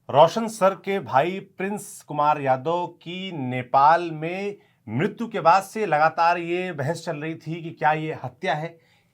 रोशन sir के भाई Prince Kumar Yadav की नेपाल में मृत्यु के बाद से लगातार ये बहस चल रही थी कि क्या ये हत्या है,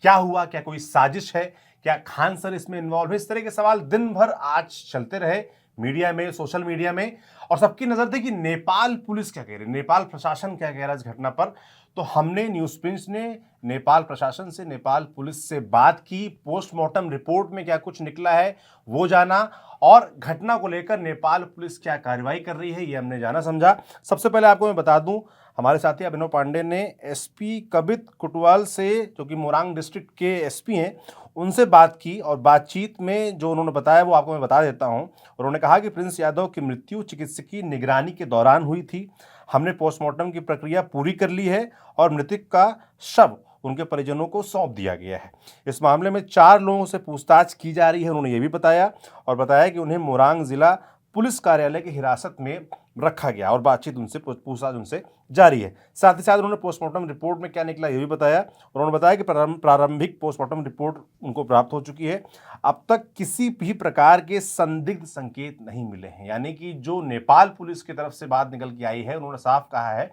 क्या हुआ, क्या कोई साजिश है, क्या खान सर इसमें इन्वॉल्व है। इस तरह के सवाल दिन भर आज चलते रहे मीडिया में, सोशल मीडिया में, और सबकी नजर थी कि नेपाल पुलिस क्या कह रही है, नेपाल प्रशासन क्या कह रहा है इस घटना पर। तो हमने न्यूज प्रिंस ने नेपाल प्रशासन से, नेपाल पुलिस से बात की, पोस्टमार्टम रिपोर्ट में क्या कुछ निकला है वो जाना, और घटना को लेकर नेपाल पुलिस क्या कार्रवाई कर रही है ये हमने जाना समझा। सबसे पहले आपको मैं बता दूं, हमारे साथी अभिनव पांडे ने एसपी कबित कुटवाल से, जो कि मोरंग डिस्ट्रिक्ट के एसपी हैं, उनसे बात की, और बातचीत में जो उन्होंने बताया वो आपको मैं बता देता हूं। उन्होंने कहा कि प्रिंस यादव की मृत्यु चिकित्सकीय निगरानी के दौरान हुई थी। हमने पोस्टमार्टम की प्रक्रिया पूरी कर ली है और मृतक का शव उनके परिजनों को सौंप दिया गया है। इस मामले में 4 लोगों से पूछताछ की जा रही है, उन्होंने ये भी बताया, और बताया कि उन्हें मोरंग जिला पुलिस कार्यालय की हिरासत में रखा गया और बातचीत उनसे, पूछताछ उनसे जारी है। साथ ही साथ उन्होंने पोस्टमार्टम रिपोर्ट में क्या निकला ये भी बताया। उन्होंने बताया कि प्रारंभिक पोस्टमार्टम रिपोर्ट उनको प्राप्त हो चुकी है। अब तक किसी भी प्रकार के संदिग्ध संकेत नहीं मिले हैं, यानी कि जो नेपाल पुलिस की तरफ से बात निकल के आई है, उन्होंने साफ कहा है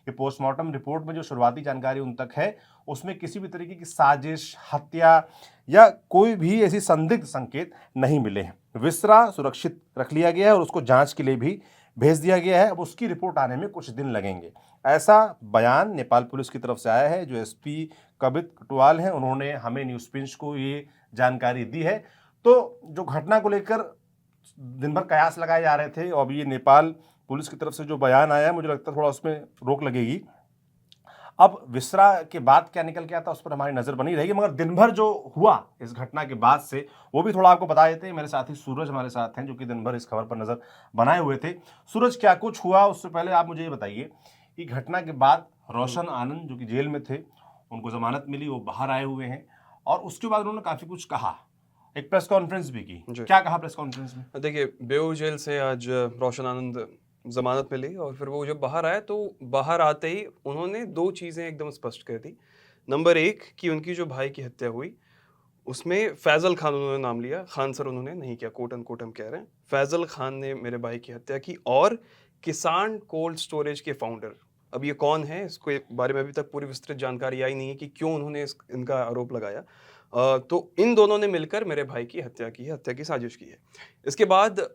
कि पोस्टमार्टम रिपोर्ट में जो शुरुआती जानकारी उन तक है उसमें किसी भी तरीके की साजिश, हत्या या कोई भी ऐसी संदिग्ध संकेत नहीं मिले हैं। विसरा सुरक्षित रख लिया गया है और उसको जांच के लिए भी भेज दिया गया है। अब उसकी रिपोर्ट आने में कुछ दिन लगेंगे, ऐसा बयान नेपाल पुलिस की तरफ से आया है। जो एसपी कबित कुटवाल हैं, उन्होंने हमें न्यूज पिंच को ये जानकारी दी है। तो जो घटना को लेकर दिन भर कयास लगाए जा रहे थे, और ये नेपाल पुलिस की तरफ से जो बयान आया है, मुझे लगता है थोड़ा उसमें रोक लगेगी। अब विसरा के बाद क्या निकल के आता उस पर हमारी नजर बनी रहेगी, मगर दिन भर जो हुआ इस घटना के बाद से वो भी थोड़ा आपको बता देते हैं। मेरे साथी सूरज हमारे साथ हैं, जो कि दिन भर इस खबर पर नजर बनाए हुए थे। सूरज, क्या कुछ हुआ उससे पहले आप मुझे ये बताइए कि घटना के बाद रोशन आनंद जो कि जेल में थे, उनको जमानत मिली, वो बाहर आए हुए हैं, और उसके बाद उन्होंने काफी कुछ कहा, एक प्रेस कॉन्फ्रेंस भी की। क्या कहा प्रेस कॉन्फ्रेंस में? देखिए, बेऊर जेल से आज रोशन आनंद जमानत मिली और फिर वो जब बाहर आए तो बाहर आते ही उन्होंने 2 चीज़ें एकदम स्पष्ट कर दी। नंबर 1 कि उनकी जो भाई की हत्या हुई, उसमें फैज़ल खान उन्होंने नाम लिया, खान सर उन्होंने नहीं किया, कोट एंड कोट हम कह रहे हैं। फैज़ल खान ने मेरे भाई की हत्या की और किसान कोल्ड स्टोरेज के फाउंडर, अब ये कौन है, इसके बारे में अभी तक पूरी विस्तृत जानकारी आई नहीं है कि क्यों उन्होंने इनका आरोप लगाया। तो इन दोनों ने मिलकर मेरे भाई की हत्या की है, हत्या की साजिश की है। इसके बाद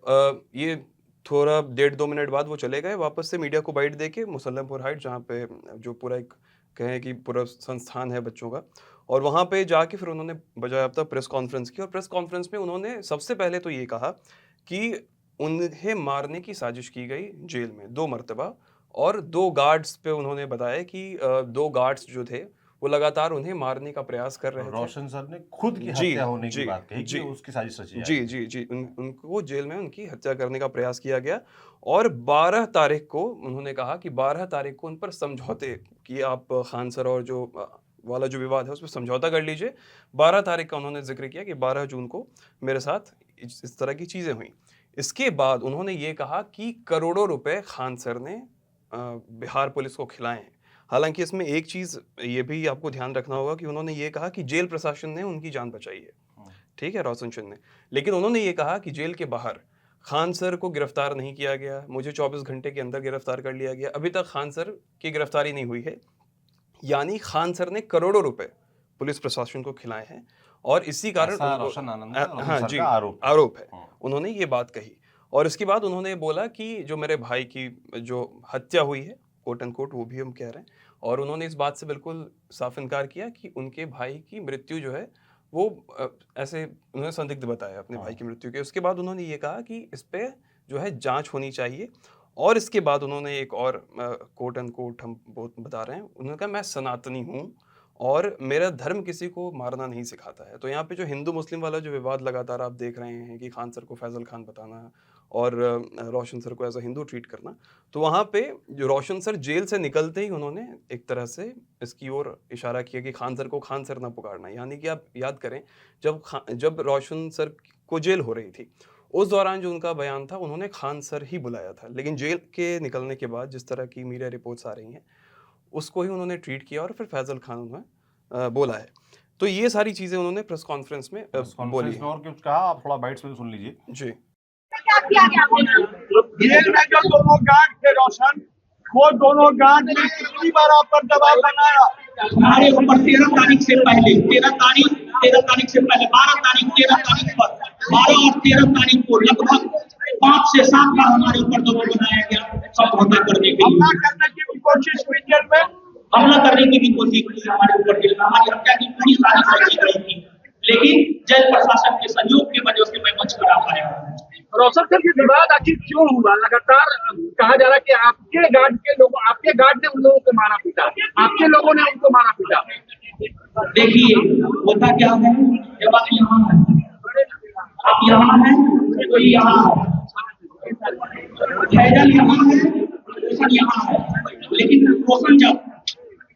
ये थोड़ा 1.5-2 मिनट बाद वो चले गए वापस से मीडिया को बाइट देके मुसल्लमपुर हाइट, जहाँ पे जो पूरा एक कहें कि पूरा संस्थान है बच्चों का, और वहाँ पे जाके फिर उन्होंने बाज़ाब्ता प्रेस कॉन्फ्रेंस की और प्रेस कॉन्फ्रेंस में उन्होंने सबसे पहले तो ये कहा कि उन्हें मारने की साजिश की गई जेल में 2 मर्तबा, और 2 गार्ड्स पे उन्होंने बताया कि 2 गार्ड्स जो थे वो लगातार उन्हें मारने का प्रयास कर रहे थे। रोशन सर ने खुद की जी, हत्या होने की जी, बात कही कि जी। उसकी साजिश रची जा जी, रही है। जी, जी। उनको जेल में उनकी हत्या करने का प्रयास किया गया और 12 तारीख को उन्होंने कहा कि 12 तारीख को उन पर समझौते कि आप खान सर और जो वाला जो विवाद है, उसपे समझौता कर लीजिए। 12 तारीख का उन्होंने ज़िक्र किया कि 12 जून को मेरे साथ इस तरह की चीज़ें हुईं। इसके बाद उन्होंने ये कहा कि करोड़ों रुपए खान सर ने बिहार पुलिस को खिलाए हैं। हालाँकि इसमें एक चीज़ ये भी आपको ध्यान रखना होगा कि उन्होंने ये कहा कि जेल प्रशासन ने उनकी जान बचाई है। ठीक है, रोशन चंद ने। लेकिन उन्होंने ये कहा कि जेल के बाहर खान सर को गिरफ्तार नहीं किया गया, मुझे 24 घंटे के अंदर गिरफ्तार कर लिया गया। अभी तक खान सर की गिरफ्तारी नहीं हुई है। यानी खान सर ने करोड़ों रुपए पुलिस प्रशासन को खिलाए हैं और इसी कारण ऐसा रोशन आनंद का, रोशन हाँ सर जी, का आरोप है। आरोप है। उन्होंने ये बात कही और इसके बाद उन्होंने बोला कि जो मेरे भाई की जो हत्या हुई है, कोट एंड कोट, वो भी हम कह रहे हैं, और उन्होंने इस बात से बिल्कुल साफ इनकार किया कि उनके भाई की मृत्यु जो है वो ऐसे उन्होंने संदिग्ध बताया अपने भाई की मृत्यु के। उसके बाद उन्होंने ये कहा कि इस पे जो है जांच होनी चाहिए, और इसके बाद उन्होंने एक और कोट एंड कोट हम बहुत बता रहे हैं, उन्होंने कहा मैं सनातनी हूँ और मेरा धर्म किसी को मारना नहीं सिखाता है। तो यहाँ पे जो हिंदू मुस्लिम वाला जो विवाद लगातार आप देख रहे हैं कि खान सर को फैजल खान बताना और रोशन सर को एज अ हिंदू ट्रीट करना, तो वहाँ पे जो रोशन सर जेल से निकलते ही उन्होंने एक तरह से इसकी ओर इशारा किया कि खान सर को खान सर ना पुकारना। यानी कि आप याद करें, जब रोशन सर को जेल हो रही थी, उस दौरान जो उनका बयान था, उन्होंने खान सर ही बुलाया था। लेकिन जेल के निकलने के बाद जिस तरह की मीडिया रिपोर्ट्स आ रही हैं, उसको ही उन्होंने ट्वीट किया और फिर फैजल खान उन्होंने बोला है। तो ये सारी चीज़ें उन्होंने प्रेस कॉन्फ्रेंस में बोली कॉन्फ्रेंस में हैं। और कुछ कहा, आप थोड़ा बाइट्स में सुन लीजिए। जी। क्या किया गया? जेल में जो दोनों गार्ड थे रोशन, वो दोनों गार्ड ने कितनी बार आप पर दबाव बनाया? हमारे ऊपर 13 तारीख से पहले 13 तारीख से पहले 12 तारीख 13 तारीख पर 12 और 13 तारीख को लगभग 5 से 7 बार हमारे ऊपर दबाव बनाया गया समझौता करने के हमला लिए। करने की भी कोशिश हुई जेल में। हमला करने की भी कोशिश की हमारे ऊपर जेल में, हमारी हत्या की पूरी साजिश रची गई थी, लेकिन जेल प्रशासन के सहयोग की वजह से मैं बच कर आ पाया। रोशन सर की विवाद आखिर क्यों हुआ? लगातार कहा जा रहा है कि आपके गार्ड ने उन लोगों को मारा पीटा, आपके लोगों ने उनको मारा पीटा। देखिए होता क्या है, जब आप यहाँ हैं, आप यहाँ हैं तो यहाँ फैजल यहाँ है, रोशन यहाँ है, लेकिन रोशन जब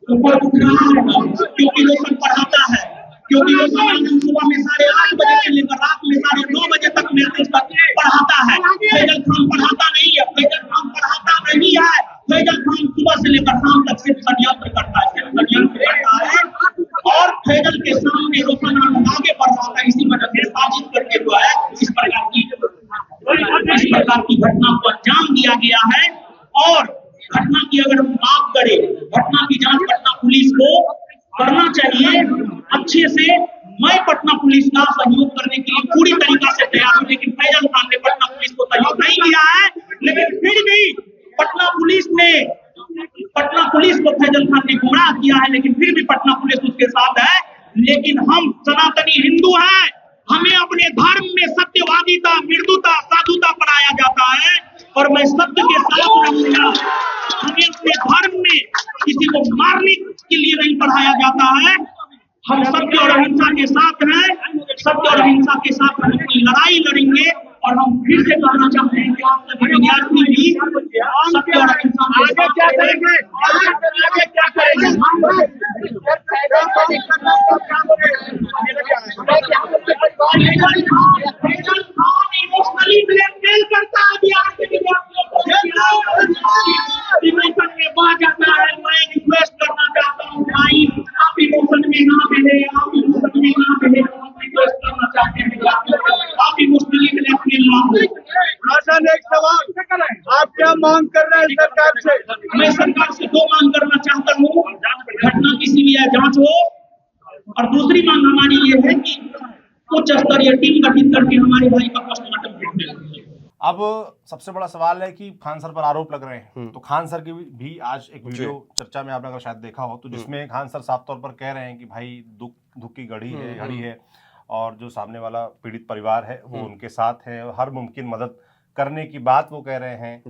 ऊपर उठ रहा है ना, क्योंकि रोशन पढ़ाता है, क्योंकि रोशन सुबह में 8:30 बजे से लेकर रात में 9:30 बजे तक मैसेज करके पढ़ाता है। फैजल खान पढ़ाता नहीं है, फैजल खान पढ़ाता नहीं है, फैजल खान सुबह से लेकर शाम तक सिर्फ षड्यंत्र करता है, षड्यंत्र करता है। और फैजल के सामने रोशन आगे बढ़ रहा था, इसी वजह से साजिश करके जो है इस प्रकार की घटना को अंजाम दिया गया है। और घटना की अगर हम बात करें, घटना की जांच पटना पुलिस को करना चाहिए अच्छे से। मैं पटना पुलिस का सहयोग करने के लिए पूरी तरीका से तैयार हूं, लेकिन फैजल खान ने पटना पुलिस को सहयोग नहीं किया है। लेकिन फिर भी पटना पुलिस को फैजल खान ने गुमराह किया है, लेकिन फिर भी पटना पुलिस उसके साथ है। लेकिन हम सनातनी हिंदू हैं, हमें अपने धर्म में सत्यवादिता, मृदुता, साधुता पढ़ाया जाता है और मैं सत्य के साथ रहूंगा। हमें अपने धर्म में किसी को मारने के लिए नहीं पढ़ाया जाता है। हम सत्य और अहिंसा के साथ हैं, सत्य और अहिंसा के साथ हम अपनी लड़ाई लड़ेंगे। और हम फिर से कहना चाहते हैं कि आप सभी विद्यार्थी भी सत्य और अहिंसा के साथ क्या करेंगे? आगे क्या करेंगे? फैजल खान इमोशनली ब्लैकमेल करता है बिहार के विद्यार्थियों को। इमोशन में बह जाता है। मैं रिक्वेस्ट करना चाहता हूँ भाई, आप इमोशन में ना बहे, आप इमोशन में ना बहे। हम रिक्वेस्ट करना चाहते हैं विद्यार्थियों को, आप इमोशनली ब्लैकमेल ना हो। रोशन एक सवाल, आप क्या मांग कर रहे हैं सरकार से? मैं सरकार से 2 मांग करना चाहता हूँ, घटना की सीबीआई जांच हो, और दूसरी मांग हमारी ये है कि उच्च स्तरीय टीम गठित करके हमारे भाई का पोस्टमार्टम करते। अब सबसे बड़ा सवाल है कि खान सर पर आरोप लग रहे हैं, तो खान सर की भी आज एक वीडियो चर्चा में आपने अगर शायद देखा हो, तो जिसमें खान सर साफ तौर पर कह रहे हैं कि भाई दुख की घड़ी है और जो सामने वाला पीड़ित परिवार है वो उनके साथ है, हर मुमकिन मदद करने की बात वो कह रहे हैं।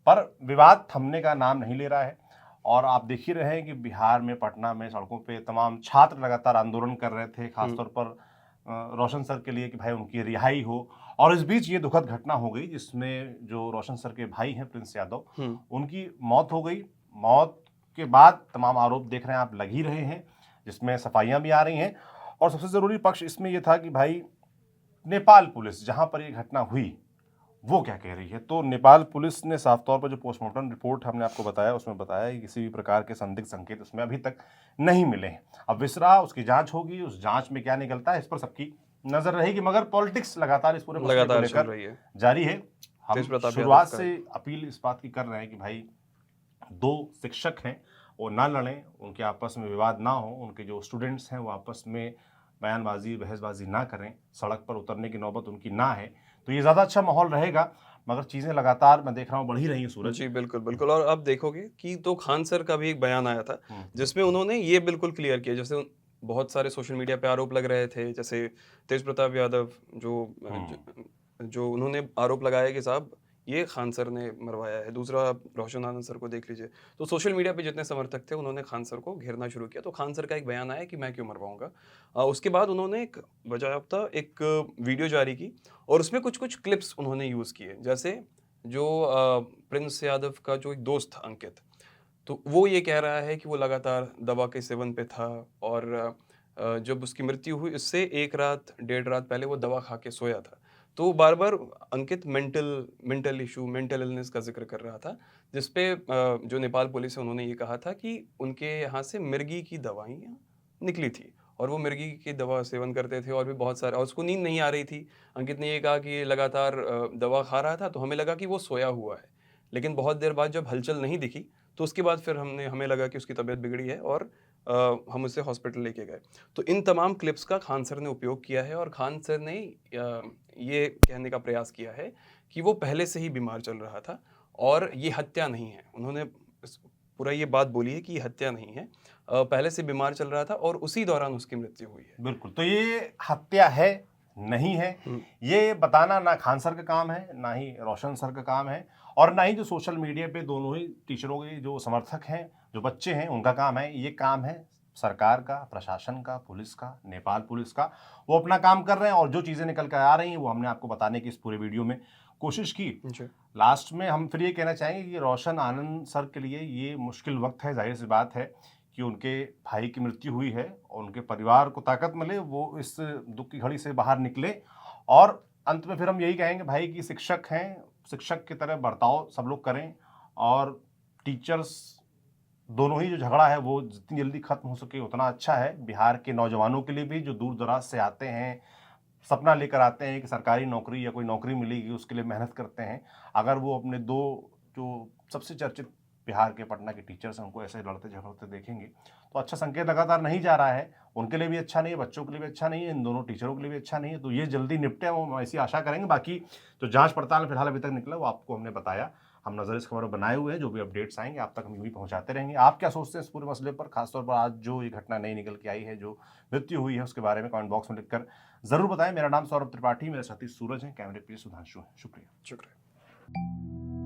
पर विवाद थमने का नाम नहीं ले रहा है और आप देख ही रहे हैं कि बिहार में, पटना में सड़कों पे तमाम छात्र लगातार आंदोलन कर रहे थे, खासतौर पर रोशन सर के लिए कि भाई उनकी रिहाई हो। और इस बीच ये दुखद घटना हो गई जिसमें जो रोशन सर के भाई हैं प्रिंस यादव, उनकी मौत हो गई। मौत के बाद तमाम आरोप देख रहे हैं आप, लग ही रहे हैं, जिसमें सफाइयां भी आ रही हैं। और सबसे ज़रूरी पक्ष इसमें यह था कि भाई नेपाल पुलिस जहां पर ये घटना हुई वो क्या कह रही है। तो नेपाल पुलिस ने साफ तौर पर जो पोस्टमार्टम रिपोर्ट हमने आपको बताया उसमें बताया कि किसी भी प्रकार के संदिग्ध संकेत उसमें अभी तक नहीं मिले हैं। अब विसरा उसकी जांच होगी, उस जांच में क्या निकलता है इस पर सबकी नजर रहेगी, मगर पॉलिटिक्स लगातार इस पूरे मसले को लेकर जारी है। हम शुरुआत से अपील इस बात की कर रहे हैं कि भाई 2 शिक्षक हैं वो ना लड़ें, उनके आपस में विवाद ना हो, उनके जो स्टूडेंट्स हैं वो आपस में बयानबाजी बहसबाजी ना करें, सड़क पर उतरने की नौबत उनकी ना है, तो ये ज़्यादा अच्छा माहौल रहेगा। मगर चीज़ें लगातार मैं देख रहा हूँ बढ़ ही रही हैं सूरज जी। बिल्कुल बिल्कुल। और अब देखोगे कि तो खान सर का भी एक बयान आया था जिसमें उन्होंने ये बिल्कुल क्लियर किया, जैसे बहुत सारे सोशल मीडिया पे आरोप लग रहे थे, जैसे तेज प्रताप यादव जो उन्होंने आरोप लगाया कि साहब ये खान सर ने मरवाया है। दूसरा रोशन आनंद सर को देख लीजिए, तो सोशल मीडिया पे जितने समर्थक थे उन्होंने खान सर को घेरना शुरू किया। तो खान सर का एक बयान आया कि मैं क्यों मरवाऊंगा। उसके बाद उन्होंने एक बाकायदा एक वीडियो जारी की और उसमें कुछ क्लिप्स उन्होंने यूज़ किए, जैसे जो प्रिंस यादव का जो एक दोस्त था अंकित, तो वो ये कह रहा है कि वो लगातार दवा के सेवन पे था और जब उसकी मृत्यु हुई इससे 1 रात 1.5 रात पहले वो दवा खा के सोया था। तो बार बार अंकित मेंटल इशू, मेंटल इलनेस का जिक्र कर रहा था, जिसपे जो नेपाल पुलिस है उन्होंने ये कहा था कि उनके यहाँ से मिर्गी की दवाइयाँ निकली थी और वो मिर्गी की दवा सेवन करते थे और भी बहुत सारे, और उसको नींद नहीं आ रही थी। अंकित ने ये कहा कि ये लगातार दवा खा रहा था, तो हमें लगा कि वो सोया हुआ है। लेकिन बहुत देर बाद जब हलचल नहीं दिखी तो उसके बाद फिर हमें लगा कि उसकी तबीयत बिगड़ी है और हम उसे हॉस्पिटल लेके गए। तो इन तमाम क्लिप्स का खान सर ने उपयोग किया है और खान सर ने ये कहने का प्रयास किया है कि वो पहले से ही बीमार चल रहा था और ये हत्या नहीं है। उन्होंने पूरा ये बात बोली है कि ये हत्या नहीं है, पहले से बीमार चल रहा था और उसी दौरान उसकी मृत्यु हुई है। बिल्कुल, तो ये हत्या है नहीं है ये बताना ना खान सर का काम है, ना ही रोशन सर का काम है, और ना ही जो सोशल मीडिया पे दोनों ही टीचरों के जो समर्थक हैं, जो बच्चे हैं, उनका काम है। ये काम है सरकार का, प्रशासन का, पुलिस का, नेपाल पुलिस का। वो अपना काम कर रहे हैं और जो चीज़ें निकल कर आ रही हैं वो हमने आपको बताने की इस पूरे वीडियो में कोशिश की। लास्ट में हम फिर ये कहना चाहेंगे कि रोशन आनंद सर के लिए ये मुश्किल वक्त है। जाहिर सी बात है कि उनके भाई की मृत्यु हुई है और उनके परिवार को ताकत मिले, वो इस दुख की घड़ी से बाहर निकले। और अंत में फिर हम यही कहेंगे, भाई की शिक्षक हैं, शिक्षक की तरह बर्ताव सब लोग करें, और टीचर्स दोनों ही जो झगड़ा है वो जितनी जल्दी खत्म हो सके उतना अच्छा है। बिहार के नौजवानों के लिए भी, जो दूर दराज से आते हैं, सपना लेकर आते हैं कि सरकारी नौकरी या कोई नौकरी मिलेगी, उसके लिए मेहनत करते हैं। अगर वो अपने दो जो सबसे चर्चित बिहार के पटना के टीचर्स हैं उनको ऐसे लड़ते झगड़ते देखेंगे तो अच्छा संकेत लगातार नहीं जा रहा है। उनके लिए भी अच्छा नहीं है, बच्चों के लिए भी अच्छा नहीं है, इन दोनों टीचरों के लिए भी अच्छा नहीं है। तो ये जल्दी निपटे, हम ऐसी आशा करेंगे। बाकी जो जांच पड़ताल फिलहाल अभी तक निकला वो आपको हमने बताया। हम नजर इस खबर बनाए हुए हैं, जो भी अपडेट्स आएंगे आप तक हम यूँ ही पहुंचाते रहेंगे। आप क्या सोचते हैं इस पूरे मसले पर, खासतौर पर आज जो ये घटना नई निकल के आई है, जो मृत्यु हुई है, उसके बारे में कमेंट बॉक्स में लिखकर जरूर बताएं। मेरा नाम सौरभ त्रिपाठी, मेरे साथी सूरज हैं, कैमरे पे सुधांशु हैं। शुक्रिया।